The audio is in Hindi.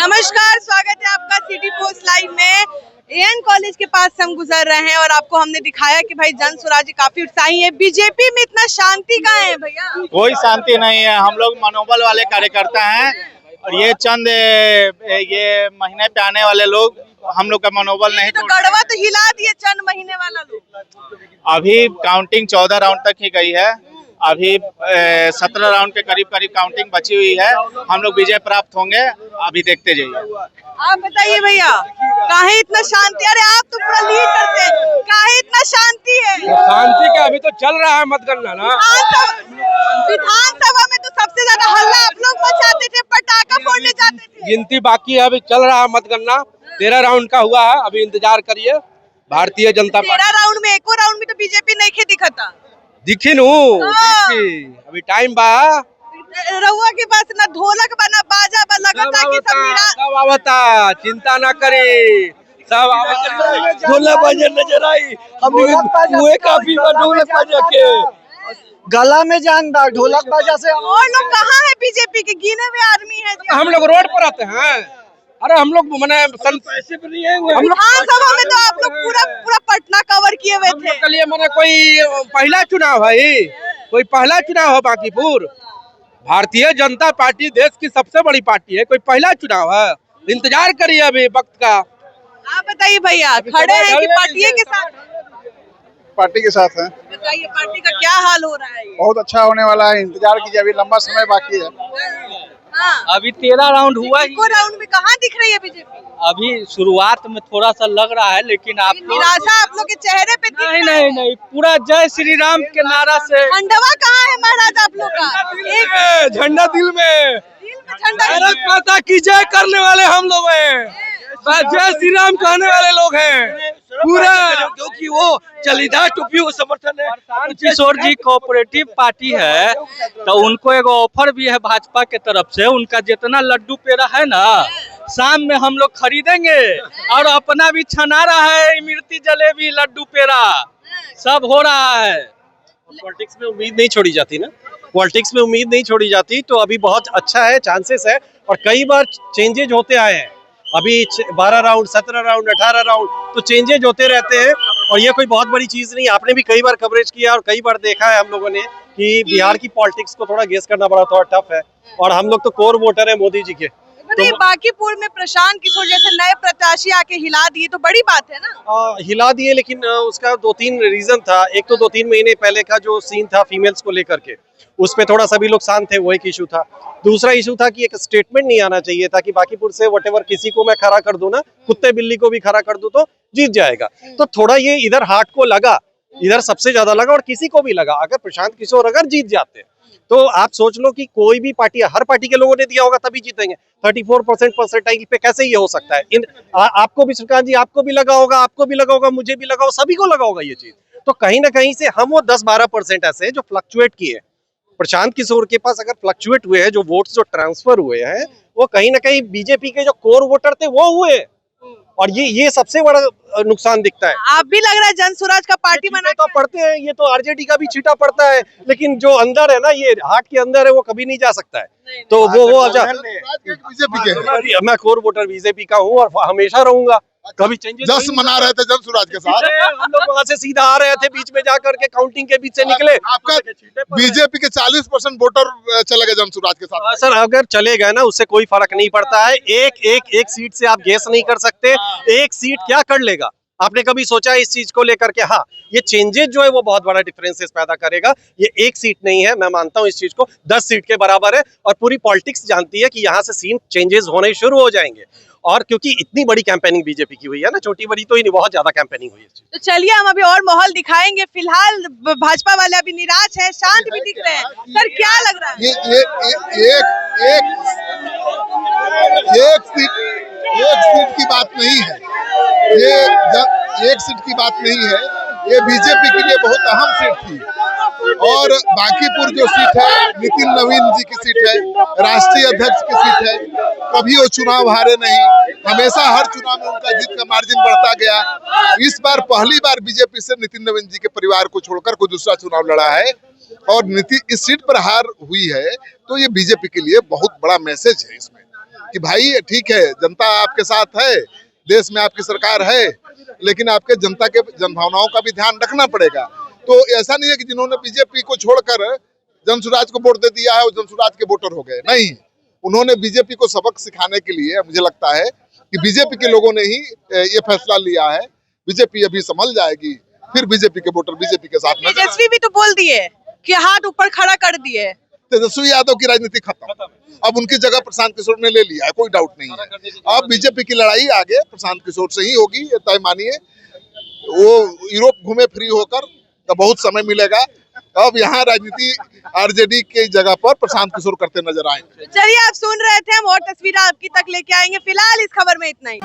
नमस्कार, स्वागत है आपका सिटी पोस्ट लाइव में। एएन कॉलेज के पास से हम गुजर रहे हैं और आपको हमने दिखाया कि भाई जन स्वराज काफी उत्साही है। बीजेपी में इतना शांति कहाँ है भैया? कोई शांति नहीं है। हम लोग मनोबल वाले कार्यकर्ता हैं और ये चंद ये महीने पे आने वाले लोग हम लोग का मनोबल नहीं। तो गढ़वा तो हिला दिए चंद महीने वाला लोग। अभी काउंटिंग 14 राउंड तक ही गई है। अभी 17 राउंड के करीब काउंटिंग बची हुई है। हम लोग विजय प्राप्त होंगे, अभी देखते जाइए। आप बताइए भैया, काहे इतना शांति? अरे आप तो पूरा लीड करते हैं, काहे इतना शांति है? शांति का अभी तो चल रहा है मतगणना ना। विधानसभा में तो सबसे ज्यादा हल्ला आप लोग मचाते थे, पटाखा फोड़ने जाते थे। गिनती बाकी है, अभी चल रहा है मतगणना। 13 राउंड का हुआ है, अभी इंतजार करिए। भारतीय जनता पार्टी 13 राउंड में एको राउंड में तो बीजेपी नहीं खे दिखता। दिखी नू अभी टाइम बा। रहुआ के पास ना ढोलक बना बाजा बा, लगता कि सब आवता, चिंता ना करे, सब आवता। ढोलक बजे नजर आई, हम मुए काफी ढोलक बजा के गला में जान बा ढोलक बाजा से। और लोग कहाँ है बीजेपी के? गिने हुए आदमी है। हम लोग रोड पर आते हैं। अरे हम लोग मैंने पैसे भी नहीं है। विधानसभा में तो आप लोग पूरा पटना कवर किए हुए थे। के लिए मैंने कोई पहला चुनाव है, कोई पहला चुनाव है बांकीपुर। भारतीय जनता पार्टी देश की सबसे बड़ी पार्टी है, कोई पहला चुनाव है। इंतजार करिए अभी वक्त का। आप बताइए भैया, खड़े हैं कि पार्टी के साथ? पार्टी के साथ है। बताइए पार्टी का क्या हाल हो रहा है? बहुत अच्छा होने वाला है, इंतजार कीजिए, अभी लंबा समय बाकी है। हाँ। अभी 13 राउंड हुआ ही। राउंड में कहाँ दिख रही है बीजेपी? अभी शुरुआत में थोड़ा सा लग रहा है, लेकिन आप निराशा आप लोग के चेहरे पे दिख नहीं रहा है। नहीं, पूरा जय श्री राम के नारा से। झंडवा कहाँ है महाराज आप लोग का? एक झंडा दिल में झंडा भारत माता की जय करने वाले हम लोग हैं, जय श्री राम कहने वाले लोग हैं पूरा, क्योंकि वो चलीदार टोपी वो समर्थन है। किशोर जी कोऑपरेटिव पार्टी है, तो उनको एक ऑफर भी है भाजपा के तरफ से। उनका जितना लड्डू पेड़ा है ना, शाम में हम लोग खरीदेंगे और अपना भी छना रहा है। इमरती जलेबी, लड्डू पेड़ा सब हो रहा है। पॉलिटिक्स में उम्मीद नहीं छोड़ी जाती ना, पॉलिटिक्स में उम्मीद नहीं छोड़ी जाती। तो अभी बहुत अच्छा है, चांसेस है, और कई बार चेंजेज होते आए हैं। अभी 12 राउंड, 17 राउंड, 18 राउंड तो चेंजेज होते रहते हैं, और ये कोई बहुत बड़ी चीज नहीं। आपने भी कई बार कवरेज किया और कई बार देखा है हम लोगों ने कि बिहार की पॉलिटिक्स को थोड़ा गेस करना बड़ा थोड़ा टफ है, और हम लोग तो कोर वोटर है मोदी जी के। तो बांकीपुर में प्रशांत किशोर जैसे नए प्रत्याशी आके हिला दिए तो बड़ी बात है ना। हिला दिए, लेकिन उसका 2-3 रीजन था। एक तो 2-3 महीने पहले का जो सीन था फीमेल्स को लेकर के, उस पे थोड़ा सभी लोग शांत थे, वो एक इशू था। दूसरा इशू था कि एक स्टेटमेंट नहीं आना चाहिए था कि बांकीपुर से व्हाटएवर किसी को मैं खड़ा कर दूं ना, कुत्ते बिल्ली को भी खड़ा कर दूं तो जीत जाएगा। तो थोड़ा ये इधर हार्ट को लगा, इधर सबसे ज्यादा लगा, और किसी को भी लगा अगर प्रशांत किशोर अगर जीत जाते तो आप सोच लो कि कोई भी पार्टी, हर पार्टी के लोगों ने दिया होगा तभी जीतेंगे। 34% परसेंटाइल पे कैसे ये हो सकता है? आपको भी श्रीकांत जी, आपको भी लगा होगा, आपको भी लगा होगा, मुझे भी लगा होगा, सभी को लगा होगा ये चीज। तो कहीं ना कहीं से हम वो 10-12% ऐसे जो फ्लक्चुएट किए, प्रशांत किशोर के पास अगर फ्लक्चुएट हुए हैं, जो वोट्स जो ट्रांसफर हुए हैं, वो कहीं ना कहीं बीजेपी के जो कोर वोटर थे वो हुए, और ये सबसे बड़ा नुकसान दिखता है। आप भी लग रहा है जन स्वराज का पार्टी बना तो पढ़ते हैं, ये तो आरजेडी का भी छीटा पड़ता है, लेकिन जो अंदर है ना, ये हार्ट के अंदर है, वो कभी नहीं जा सकता है। तो वो बीजेपी के, मैं कोर वोटर बीजेपी का हूँ और हमेशा रहूंगा। कभी चेंजेस जश्न मना रहे थे जन स्वराज के साथ। हम लोग वहाँ से सीधा आ रहे थे, बीच में जाकर के काउंटिंग के बीच से निकले। आपका बीजेपी के 40% वोटर चले गए जन स्वराज के साथ। सर अगर चले गए ना, उससे कोई फर्क नहीं पड़ता है। एक सीट से आप गेस नहीं कर सकते, एक सीट क्या कर लेगा। आपने कभी सोचा इस चीज को लेकर के? हाँ, ये चेंजेस जो है वो बहुत बड़ा डिफरेंसेस पैदा करेगा। ये एक सीट नहीं है, मैं मानता हूँ इस चीज को, 10 सीट के बराबर है, और पूरी पॉलिटिक्स जानती है कि यहाँ से सीन चेंजेस होने शुरू हो जाएंगे। और क्योंकि इतनी बड़ी कैंपेनिंग बीजेपी की हुई है ना, छोटी बड़ी तो ही नहीं, बहुत ज्यादा कैंपेनिंग हुई है। तो चलिए हम अभी और माहौल दिखाएंगे। फिलहाल भाजपा वाले अभी निराश हैं, शांत भी दिख रहे हैं। सर क्या लग रहा है? एक सीट की बात नहीं है, ये एक सीट की बात नहीं है, ये बीजेपी के लिए बहुत अहम सीट थी। और बांकीपुर जो सीट है, नितिन नवीन जी की सीट है, राष्ट्रीय अध्यक्ष की सीट है। कभी वो चुनाव हारे नहीं, हमेशा हर चुनाव में उनका जीत का मार्जिन बढ़ता गया। इस बार पहली बार बीजेपी से नितिन नवीन जी के परिवार को छोड़कर कोई दूसरा चुनाव लड़ा है, और इस सीट पर हार हुई है, तो ये बीजेपी के लिए बहुत बड़ा मैसेज है। इसमें कि भाई ठीक है, जनता आपके साथ है, देश में आपकी सरकार है, लेकिन आपके जनता के जनभावनाओं का भी ध्यान रखना पड़ेगा। तो ऐसा नहीं है कि जिन्होंने बीजेपी को छोड़कर जनसुराज को वोट दे दिया है वो जनसुराज के वोटर हो गए, नहीं। उन्होंने बीजेपी को सबक सिखाने के लिए, मुझे लगता है कि बीजेपी के लोगों ने ही ये फैसला लिया है। बीजेपी अभी संभल जाएगी, फिर बीजेपी के वोटर बीजेपी के साथ में। तेजस्वी भी तो बोल दिए कि हाथ ऊपर खड़ा कर दिए। तेजस्वी यादव की राजनीति खत्म, अब उनकी जगह प्रशांत किशोर ने ले लिया है, कोई डाउट नहीं है। अब बीजेपी की लड़ाई आगे प्रशांत किशोर से ही होगी, ये तय मानिए। वो यूरोप घूमे फ्री होकर तो बहुत समय मिलेगा। अब यहाँ राजनीति आरजेडी की जगह पर प्रशांत किशोर करते नजर आएंगे। चलिए, आप सुन रहे थे, हम और तस्वीरें आपकी तक लेके आएंगे। फिलहाल इस खबर में इतना ही।